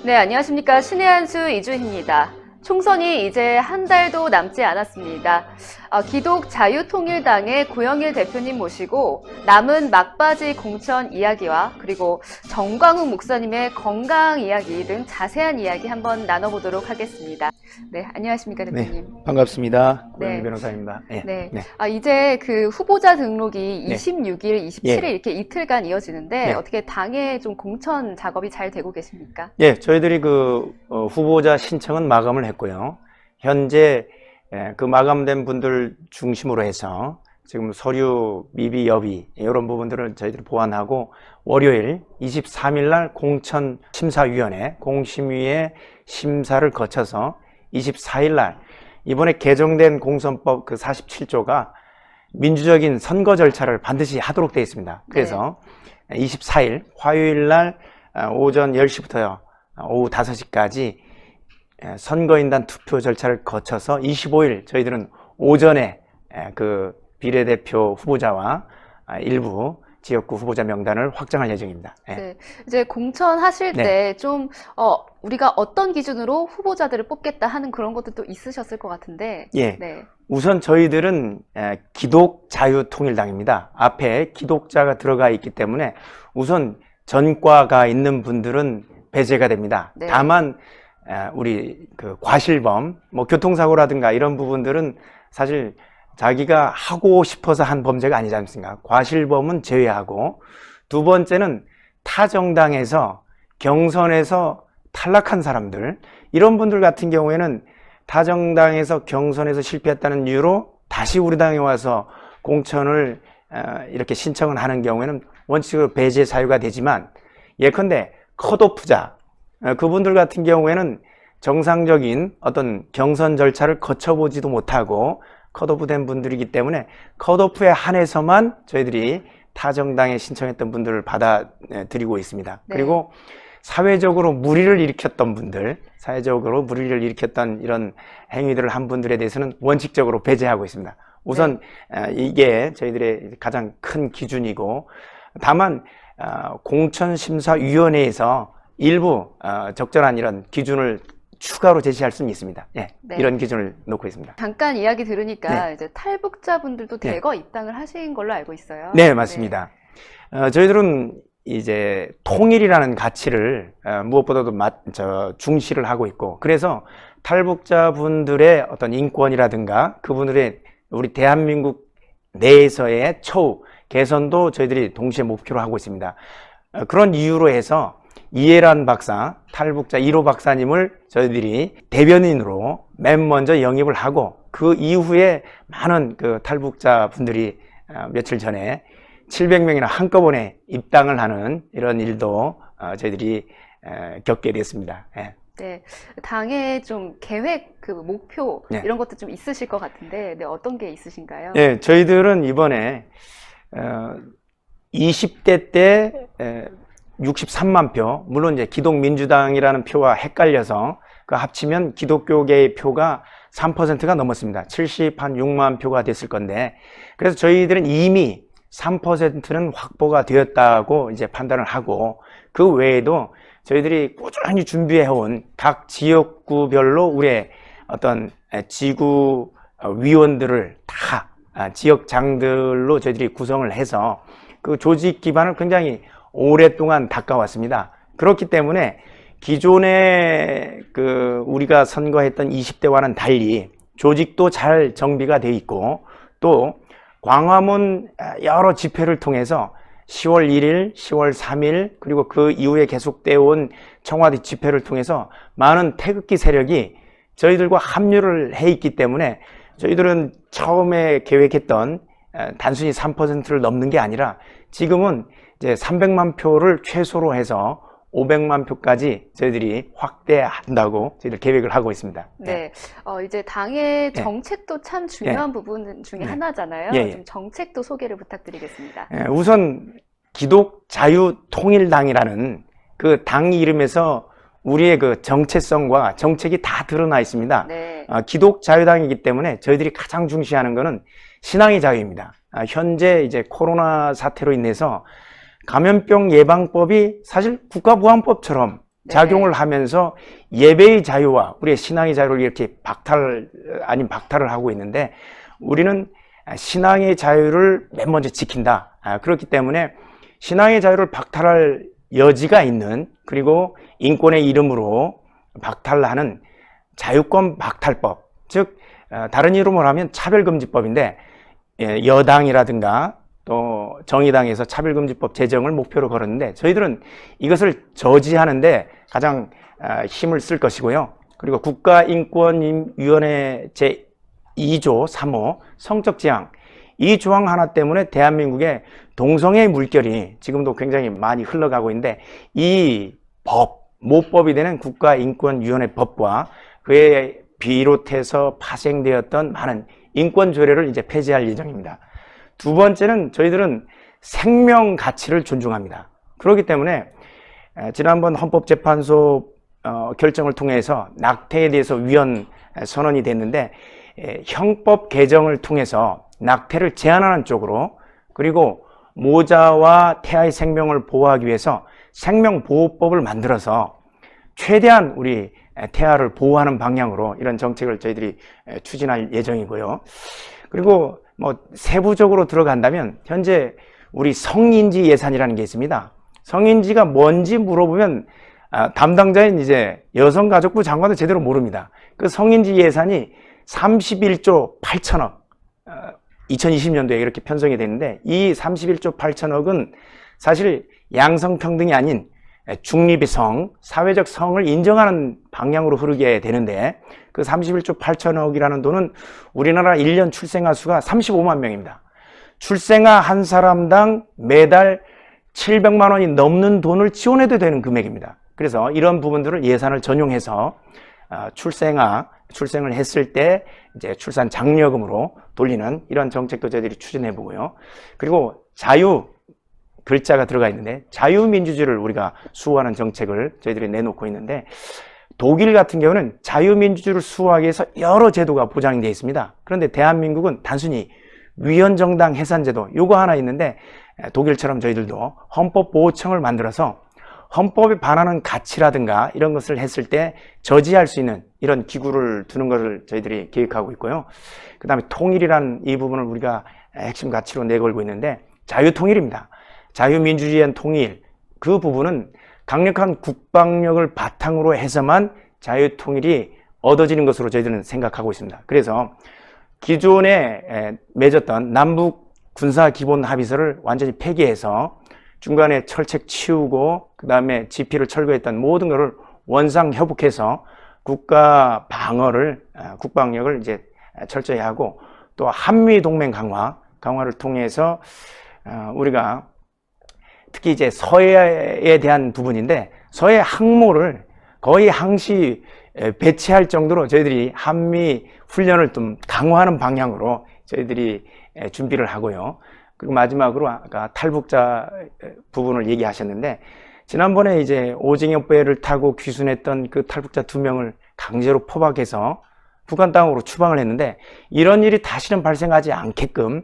네, 안녕하십니까. 신의 한수 이주희입니다. 총선이 이제 한 달도 남지 않았습니다. 기독 자유통일당의 고영일 대표님 모시고 남은 막바지 공천 이야기와 그리고 정광훈 목사님의 건강 이야기 등 자세한 이야기 한번 나눠보도록 하겠습니다. 네, 안녕하십니까, 대표님. 네, 반갑습니다. 네. 고영일 변호사입니다. 네. 네. 네. 이제 그 후보자 등록이 네. 26일, 27일 예. 이렇게 이틀간 이어지는데 네. 어떻게 당에 좀 공천 작업이 잘 되고 계십니까? 예, 저희들이 후보자 신청은 마감을 했고요. 현재 그 마감된 분들 중심으로 해서 지금 서류 미비 여비 이런 부분들을 저희들이 보완하고 월요일 23일 날 공천심사위원회 공심위의 심사를 거쳐서 24일 날 이번에 개정된 공선법 그 47조가 민주적인 선거 절차를 반드시 하도록 되어 있습니다. 그래서 24일 화요일 날 오전 10시부터요 오후 5시까지 선거인단 투표 절차를 거쳐서 25일 저희들은 오전에 그 비례대표 후보자와 일부 지역구 후보자 명단을 확정할 예정입니다. 네. 이제 공천하실 네. 때 좀 우리가 어떤 기준으로 후보자들을 뽑겠다 하는 그런 것도 있으셨을 것 같은데. 예. 네. 우선 저희들은 기독 자유통일당입니다. 앞에 기독자가 들어가 있기 때문에 우선 전과가 있는 분들은 배제가 됩니다. 네. 다만 우리 그 과실범, 뭐 교통사고라든가 이런 부분들은 사실 자기가 하고 싶어서 한 범죄가 아니지 않습니까? 과실범은 제외하고, 두 번째는 타 정당에서 경선에서 탈락한 사람들, 이런 분들 같은 경우에는 타 정당에서 경선에서 실패했다는 이유로 다시 우리 당에 와서 공천을 이렇게 신청을 하는 경우에는 원칙으로 배제 사유가 되지만, 예컨대 컷오프자, 그분들 같은 경우에는 정상적인 어떤 경선 절차를 거쳐보지도 못하고 컷오프된 분들이기 때문에 컷오프에 한해서만 저희들이 타 정당에 신청했던 분들을 받아들이고 있습니다. 네. 그리고 사회적으로 물의를 일으켰던 분들, 사회적으로 물의를 일으켰던 이런 행위들을 한 분들에 대해서는 원칙적으로 배제하고 있습니다. 우선 이게 저희들의 가장 큰 기준이고, 다만 공천심사위원회에서 일부 적절한 이런 기준을 추가로 제시할 수는 있습니다. 예, 네. 이런 기준을 놓고 있습니다. 잠깐 이야기 들으니까 네. 이제 탈북자분들도 네. 대거 입당을 하신 걸로 알고 있어요. 네, 맞습니다. 저희들은 이제 통일이라는 가치를 무엇보다도 중시를 하고 있고, 그래서 탈북자분들의 어떤 인권이라든가 그분들의 우리 대한민국 내에서의 처우 개선도 저희들이 동시에 목표로 하고 있습니다. 그런 이유로 해서 이해란 박사, 탈북자 1호 박사님을 저희들이 대변인으로 맨 먼저 영입을 하고, 그 이후에 많은 그 탈북자 분들이 며칠 전에 700명이나 한꺼번에 입당을 하는 이런 일도 저희들이 겪게 됐습니다. 예. 네. 당의 좀 계획, 그 목표 네. 이런 것도 좀 있으실 것 같은데, 네, 어떤 게 있으신가요? 네, 저희들은 이번에 20대 때 63만 표, 물론 이제 기독민주당이라는 표와 헷갈려서 그 합치면 기독교계의 표가 3%가 넘었습니다. 76만 표가 됐을 건데, 그래서 저희들은 이미 3%는 확보가 되었다고 이제 판단을 하고, 그 외에도 저희들이 꾸준히 준비해온 각 지역구별로 우리의 어떤 지구 위원들을 다 지역장들로 저희들이 구성을 해서 그 조직 기반을 굉장히 오랫동안 닦아왔습니다. 그렇기 때문에 기존에 그 우리가 선거했던 20대와는 달리 조직도 잘 정비가 돼 있고, 또 광화문 여러 집회를 통해서 10월 1일, 10월 3일 그리고 그 이후에 계속되어 온 청와대 집회를 통해서 많은 태극기 세력이 저희들과 합류를 해 있기 때문에 저희들은 처음에 계획했던 단순히 3%를 넘는 게 아니라 지금은 이제 300만 표를 최소로 해서 500만 표까지 저희들이 확대한다고 저희들 계획을 하고 있습니다. 네. 이제 당의 정책도 참 중요한 부분 중에 하나잖아요. 좀 정책도 소개를 부탁드리겠습니다. 우선 기독 자유통일당이라는 그 당 이름에서 우리의 그 정체성과 정책이 다 드러나 있습니다. 네. 기독 자유당이기 때문에 저희들이 가장 중시하는 것은 신앙의 자유입니다. 현재 이제 코로나 사태로 인해서 감염병 예방법이 사실 국가보안법처럼 네. 작용을 하면서 예배의 자유와 우리의 신앙의 자유를 이렇게 박탈을 하고 있는데, 우리는 신앙의 자유를 맨 먼저 지킨다. 그렇기 때문에 신앙의 자유를 박탈할 여지가 있는, 그리고 인권의 이름으로 박탈하는 자유권 박탈법, 즉 다른 이름으로 하면 차별금지법인데, 여당이라든가 또 정의당에서 차별금지법 제정을 목표로 걸었는데, 저희들은 이것을 저지하는데 가장 힘을 쓸 것이고요. 그리고 국가인권위원회 제2조 3호 성적 지향, 이 조항 하나 때문에 대한민국의 동성애 물결이 지금도 굉장히 많이 흘러가고 있는데, 이 모법이 되는 국가인권위원회 법과 그에 비롯해서 파생되었던 많은 인권 조례를 이제 폐지할 예정입니다. 두 번째는 저희들은 생명 가치를 존중합니다. 그렇기 때문에 지난번 헌법재판소 결정을 통해서 낙태에 대해서 위헌 선언이 됐는데, 형법 개정을 통해서 낙태를 제한하는 쪽으로, 그리고 모자와 태아의 생명을 보호하기 위해서 생명보호법을 만들어서 최대한 우리 태아를 보호하는 방향으로 이런 정책을 저희들이 추진할 예정이고요. 그리고 뭐 세부적으로 들어간다면 현재 우리 성인지 예산이라는 게 있습니다. 성인지가 뭔지 물어보면 담당자인 이제 여성가족부 장관도 제대로 모릅니다. 그 성인지 예산이 31조 8천억, 2020년도에 이렇게 편성이 됐는데, 이 31조 8천억은 사실 양성평등이 아닌 중립의 성, 사회적 성을 인정하는 방향으로 흐르게 되는데, 그 31조 8천억이라는 돈은 우리나라 1년 출생아 수가 35만 명입니다. 출생아 한 사람당 매달 700만 원이 넘는 돈을 지원해도 되는 금액입니다. 그래서 이런 부분들을 예산을 전용해서 출생을 했을 때 이제 출산 장려금으로 돌리는 이런 정책도 저희들이 추진해 보고요. 그리고 자유 글자가 들어가 있는데, 자유민주주의를 우리가 수호하는 정책을 저희들이 내놓고 있는데, 독일 같은 경우는 자유민주주의를 수호하기 위해서 여러 제도가 보장이 되어 있습니다. 그런데 대한민국은 단순히 위헌정당 해산제도 요거 하나 있는데, 독일처럼 저희들도 헌법보호청을 만들어서 헌법에 반하는 가치라든가 이런 것을 했을 때 저지할 수 있는 이런 기구를 두는 것을 저희들이 계획하고 있고요. 그 다음에 통일이라는 이 부분을 우리가 핵심 가치로 내걸고 있는데, 자유통일입니다. 자유민주주의한 통일, 그 부분은 강력한 국방력을 바탕으로 해서만 자유통일이 얻어지는 것으로 저희들은 생각하고 있습니다. 그래서 기존에 맺었던 남북 군사기본합의서를 완전히 폐기해서 중간에 철책 치우고 그 다음에 지피를 철거했던 모든 것을 원상회복해서 국가 방어를, 국방력을 이제 철저히 하고, 또 한미 동맹 강화를 통해서 우리가 특히 이제 서해에 대한 부분인데, 서해 항모를 거의 항시 배치할 정도로 저희들이 한미 훈련을 좀 강화하는 방향으로 저희들이 준비를 하고요. 그리고 마지막으로 아까 탈북자 부분을 얘기하셨는데, 지난번에 이제 오징어 배를 타고 귀순했던 그 탈북자 2명을 강제로 포박해서 북한 땅으로 추방을 했는데, 이런 일이 다시는 발생하지 않게끔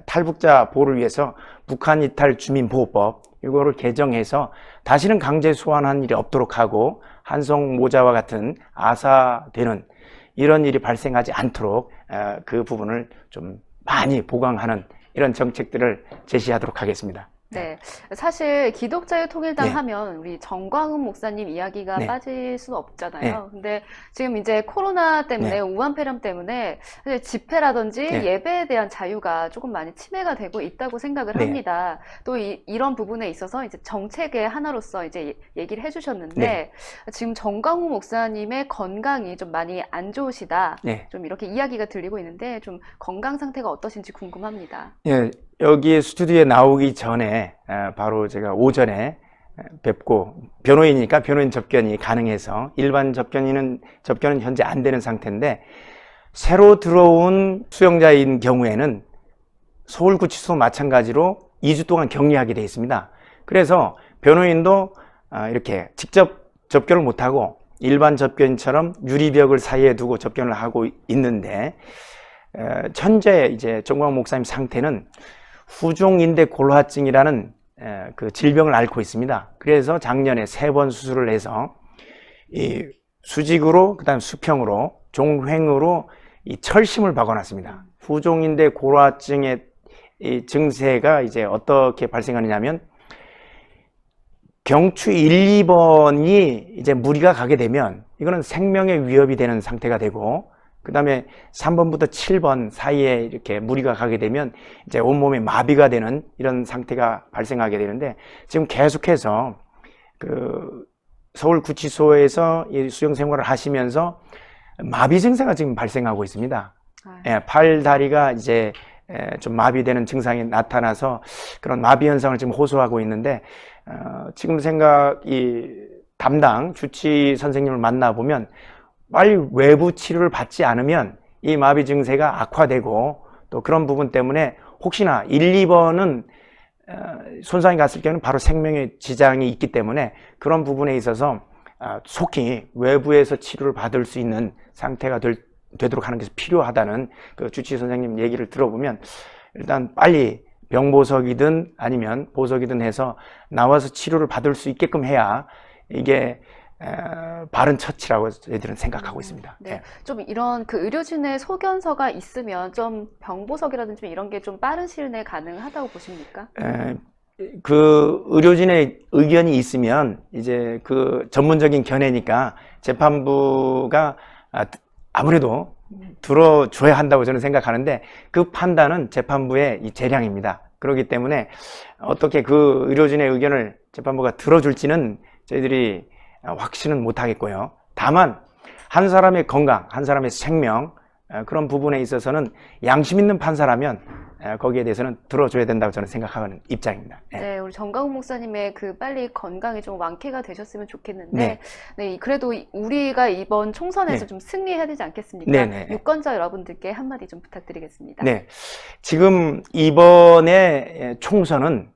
탈북자 보호를 위해서 북한 이탈 주민보호법 이거를 개정해서 다시는 강제 소환한 일이 없도록 하고, 한성 모자와 같은 아사되는 이런 일이 발생하지 않도록 그 부분을 좀 많이 보강하는 이런 정책들을 제시하도록 하겠습니다. 네, 사실 기독자유통일당 네. 하면 우리 정광훈 목사님 이야기가 네. 빠질 수는 없잖아요. 근데 지금 이제 코로나 때문에, 네. 우한 폐렴 때문에 사실 집회라든지 네. 예배에 대한 자유가 조금 많이 침해가 되고 있다고 생각을 네. 합니다. 또 이런 부분에 있어서 이제 정책의 하나로서 이제 얘기를 해주셨는데, 네. 지금 정광훈 목사님의 건강이 좀 많이 안 좋으시다, 네. 좀 이렇게 이야기가 들리고 있는데, 좀 건강 상태가 어떠신지 궁금합니다. 예, 여기 스튜디오에 나오기 전에 바로 제가 오전에 뵙고, 변호인이니까 변호인 접견이 가능해서, 일반 접견은 현재 안 되는 상태인데, 새로 들어온 수용자인 경우에는 서울구치소 마찬가지로 2주 동안 격리하게 되어 있습니다. 그래서 변호인도 이렇게 직접 접견을 못하고 일반 접견처럼 유리벽을 사이에 두고 접견을 하고 있는데, 현재 이제 정광훈 목사님 상태는 후종인대 골화증이라는 그 질병을 앓고 있습니다. 그래서 작년에 3번 수술을 해서 이 수직으로, 그다음 수평으로, 종횡으로 이 철심을 박아놨습니다. 후종인대 골화증의 이 증세가 이제 어떻게 발생하느냐면, 경추 1, 2번이 이제 무리가 가게 되면 이거는 생명의 위협이 되는 상태가 되고, 그 다음에 3번부터 7번 사이에 이렇게 무리가 가게 되면 이제 온몸에 마비가 되는 이런 상태가 발생하게 되는데, 지금 계속해서 그 서울구치소에서 이 수용 생활을 하시면서 마비 증세가 지금 발생하고 있습니다. 예, 팔, 다리가 이제 좀 마비되는 증상이 나타나서 그런 마비 현상을 지금 호소하고 있는데, 지금 이 담당 주치 선생님을 만나보면 빨리 외부 치료를 받지 않으면 이 마비 증세가 악화되고, 또 그런 부분 때문에 혹시나 1, 2번은 손상이 갔을 경우는 바로 생명의 지장이 있기 때문에 그런 부분에 있어서 속히 외부에서 치료를 받을 수 있는 상태가 되도록 하는 게 필요하다는 그 주치 선생님 얘기를 들어보면, 일단 빨리 병보석이든 아니면 보석이든 해서 나와서 치료를 받을 수 있게끔 해야 이게 바른 처치라고 저희들은 생각하고 있습니다. 네. 좀 이런 그 의료진의 소견서가 있으면 좀 병보석이라든지 이런 게 좀 빠른 시일 내에 가능하다고 보십니까? 그 의료진의 의견이 있으면 이제 그 전문적인 견해니까 재판부가 아무래도 들어줘야 한다고 저는 생각하는데, 그 판단은 재판부의 이 재량입니다. 그렇기 때문에 어떻게 그 의료진의 의견을 재판부가 들어줄지는 저희들이 확신은 못하겠고요. 다만 한 사람의 건강, 한 사람의 생명, 그런 부분에 있어서는 양심 있는 판사라면 거기에 대해서는 들어줘야 된다고 저는 생각하는 입장입니다. 네, 우리 정광훈 목사님의 그 빨리 건강이 좀 완쾌가 되셨으면 좋겠는데, 네. 네, 그래도 우리가 이번 총선에서 네. 좀 승리해야 되지 않겠습니까? 네네. 유권자 여러분들께 한마디 좀 부탁드리겠습니다. 네, 지금 이번에 총선은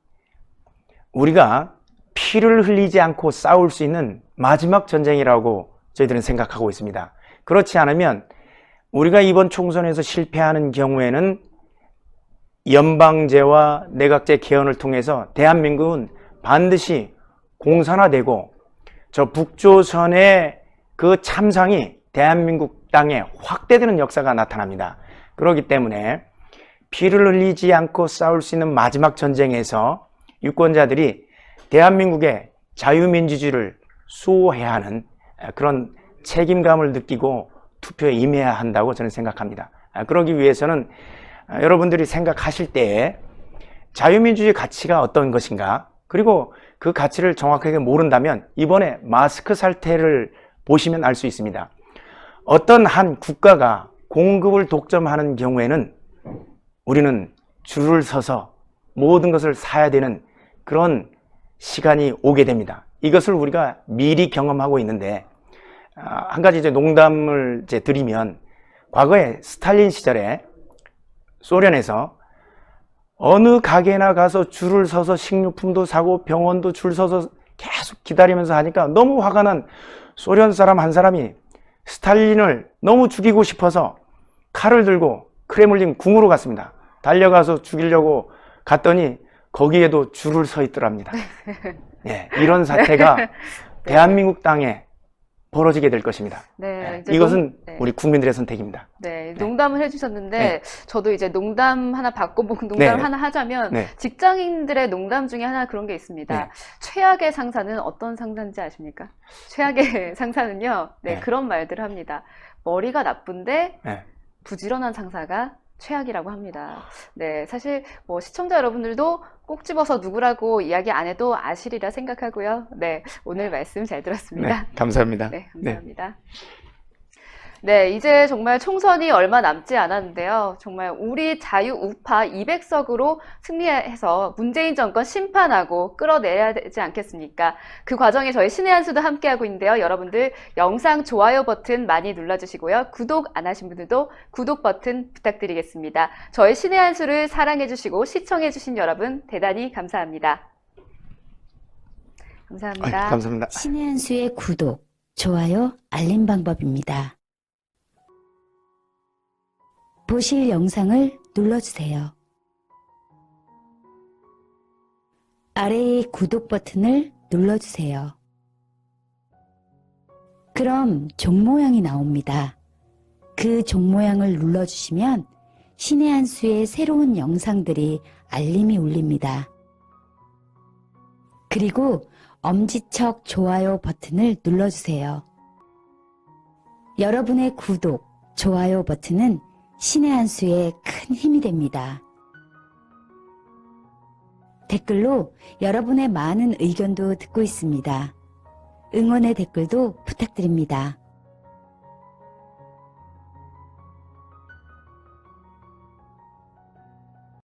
우리가 피를 흘리지 않고 싸울 수 있는 마지막 전쟁이라고 저희들은 생각하고 있습니다. 그렇지 않으면 우리가 이번 총선에서 실패하는 경우에는 연방제와 내각제 개헌을 통해서 대한민국은 반드시 공산화되고, 저 북조선의 그 참상이 대한민국 땅에 확대되는 역사가 나타납니다. 그렇기 때문에 피를 흘리지 않고 싸울 수 있는 마지막 전쟁에서 유권자들이 대한민국의 자유민주주의를 수호해야 하는 그런 책임감을 느끼고 투표에 임해야 한다고 저는 생각합니다. 그러기 위해서는 여러분들이 생각하실 때에 자유민주주의 가치가 어떤 것인가, 그리고 그 가치를 정확하게 모른다면 이번에 마스크 사태를 보시면 알 수 있습니다. 어떤 한 국가가 공급을 독점하는 경우에는 우리는 줄을 서서 모든 것을 사야 되는 그런 시간이 오게 됩니다. 이것을 우리가 미리 경험하고 있는데, 한 가지 이제 농담을 이제 드리면, 과거에 스탈린 시절에 소련에서 어느 가게나 가서 줄을 서서 식료품도 사고 병원도 줄 서서 계속 기다리면서 하니까 너무 화가 난 소련 사람 한 사람이 스탈린을 너무 죽이고 싶어서 칼을 들고 크레물린 궁으로 갔습니다. 달려가서 죽이려고 갔더니 거기에도 줄을 서 있더랍니다. 네, 이런 사태가 대한민국 땅에 벌어지게 될 것입니다. 네, 이것은 우리 국민들의 선택입니다. 네, 농담을 해주셨는데, 저도 이제 농담 하나 바꿔보고 농담을 하나 하자면, 직장인들의 농담 중에 하나 그런 게 있습니다. 최악의 상사는 어떤 상사인지 아십니까? 최악의 상사는요, 그런 말들을 합니다. 머리가 나쁜데 부지런한 상사가 최악이라고 합니다. 네, 사실 뭐 시청자 여러분들도 꼭 집어서 누구라고 이야기 안 해도 아시리라 생각하고요. 네, 오늘 말씀 잘 들었습니다. 네, 감사합니다. 네, 감사합니다. 네, 이제 정말 총선이 얼마 남지 않았는데요. 정말 우리 자유 우파 200석으로 승리해서 문재인 정권 심판하고 끌어내야 되지 않겠습니까? 그 과정에 저희 신의 한 수도 함께하고 있는데요. 여러분들 영상 좋아요 버튼 많이 눌러주시고요. 구독 안 하신 분들도 구독 버튼 부탁드리겠습니다. 저희 신의 한 수를 사랑해주시고 시청해주신 여러분 대단히 감사합니다. 감사합니다. 감사합니다. 신의 한 수의 구독, 좋아요, 알림 방법입니다. 보실 영상을 눌러주세요. 아래의 구독 버튼을 눌러주세요. 그럼 종 모양이 나옵니다. 그 종 모양을 눌러주시면 신의 한 수의 새로운 영상들이 알림이 울립니다. 그리고 엄지척 좋아요 버튼을 눌러주세요. 여러분의 구독, 좋아요 버튼은 신의 한 수에 큰 힘이 됩니다. 댓글로 여러분의 많은 의견도 듣고 있습니다. 응원의 댓글도 부탁드립니다.